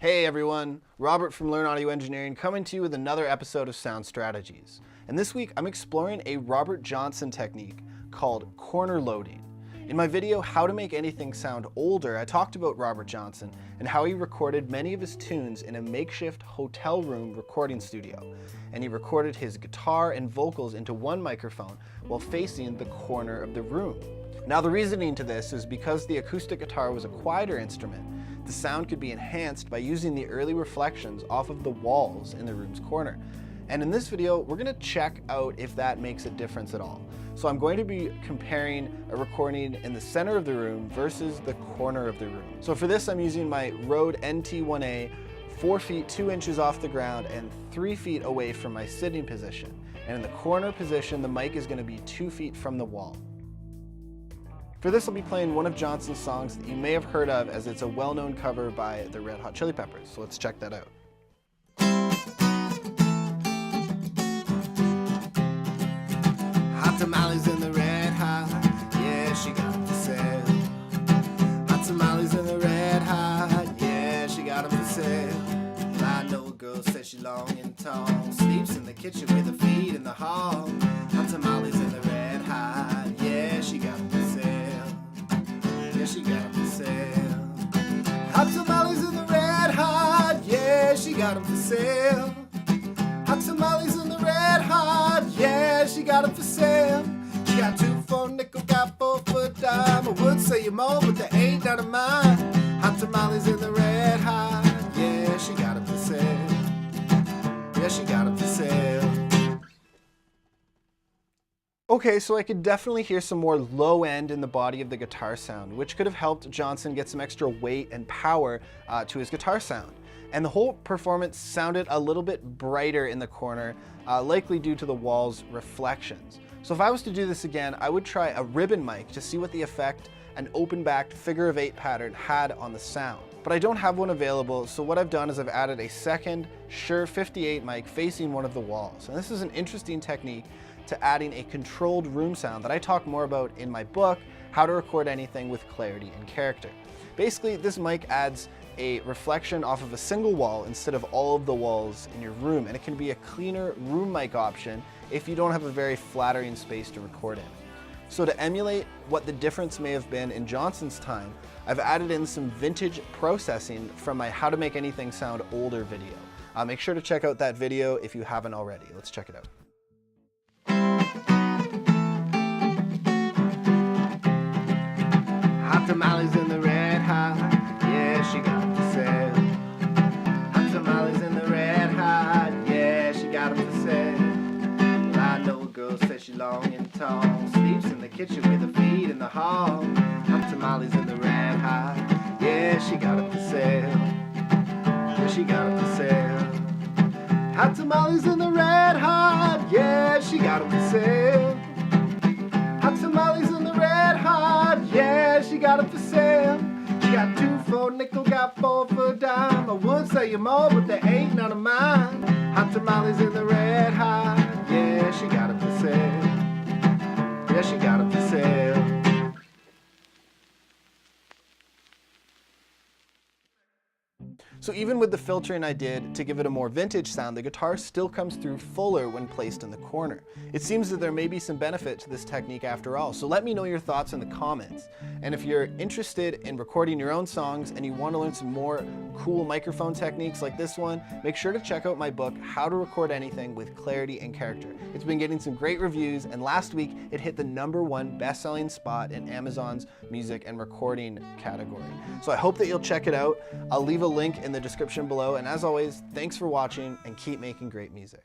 Hey everyone, Robert from Learn Audio Engineering coming to you with another episode of Sound Strategies. And this week I'm exploring a Robert Johnson technique called corner loading. In my video, How to Make Anything Sound Older, I talked about Robert Johnson and how he recorded many of his tunes in a makeshift hotel room recording studio. And he recorded his guitar and vocals into one microphone while facing the corner of the room. Now the reasoning to this is because the acoustic guitar was a quieter instrument, the sound could be enhanced by using the early reflections off of the walls in the room's corner. And in this video, we're going to check out if that makes a difference at all. So I'm going to be comparing a recording in the center of the room versus the corner of the room. So for this, I'm using my Rode NT1A, 4 feet 2 inches off the ground and 3 feet away from my sitting position. And in the corner position, the mic is going to be 2 feet from the wall. For this, I'll be playing one of Johnson's songs that you may have heard of, as it's a well-known cover by the Red Hot Chili Peppers. So let's check that out. Hot tamales in the red hot, yeah, she got them for sale. Hot tamales in the red hot, yeah, she got them for sale. I know a girl says she long and tall, sleeps in the kitchen with her feet in the hall. Hot tamales in the red hot, yeah, she got them for sale. Yeah, she got them for sale. Hot tamales in the red hot, yeah, she got them for sale. Hot tamales in the red hot, yeah, she got them for sale. She got 2 for a nickel, got 4 for a dime. I would say you more, but they ain't none of mine. Hot tamales in the red hot, yeah, she got them for sale. Yeah, she got them for sale. Okay, so I could definitely hear some more low end in the body of the guitar sound, which could have helped Johnson get some extra weight and power to his guitar sound. And the whole performance sounded a little bit brighter in the corner, likely due to the wall's reflections. So if I was to do this again, I would try a ribbon mic to see what the effect an open-backed figure-of-8 pattern had on the sound. But I don't have one available, so what I've done is I've added a second Shure 58 mic facing one of the walls. And this is an interesting technique to adding a controlled room sound that I talk more about in my book, How to Record Anything with Clarity and Character. Basically, this mic adds a reflection off of a single wall instead of all of the walls in your room, and it can be a cleaner room mic option if you don't have a very flattering space to record in. So to emulate what the difference may have been in Johnson's time, I've added in some vintage processing from my How to Make Anything Sound Older video. Make sure to check out that video if you haven't already. Let's check it out. Hot tamales in the red hot, yeah, she got them for sale. Hot tamales in the red hot, yeah, she got them for sale. Well, I know a girl says she long and tall, sleeps in the kitchen with her feet in the hall. Hot tamales in the red hot, yeah, she got them for sale. Yeah, she got them for sale. Hot tamales in the red hot, yeah, she got them for sale. Hot tamales in the red hot, yeah, she got them for sale. She got 2 for a nickel, got 4 for a dime. I would say you more, but they ain't none of mine. Hot tamales in the red hot, yeah, she got them for sale. Yeah, she got them for sale. So even with the filtering I did to give it a more vintage sound, the guitar still comes through fuller when placed in the corner. It seems that there may be some benefit to this technique after all, so let me know your thoughts in the comments. And if you're interested in recording your own songs and you want to learn some more cool microphone techniques like this one, make sure to check out my book, How to Record Anything with Clarity and Character. It's been getting some great reviews, and last week it hit the #1 best-selling spot in Amazon's music and recording category. So I hope that you'll check it out. I'll leave a link in the description below, and as always, thanks for watching and keep making great music.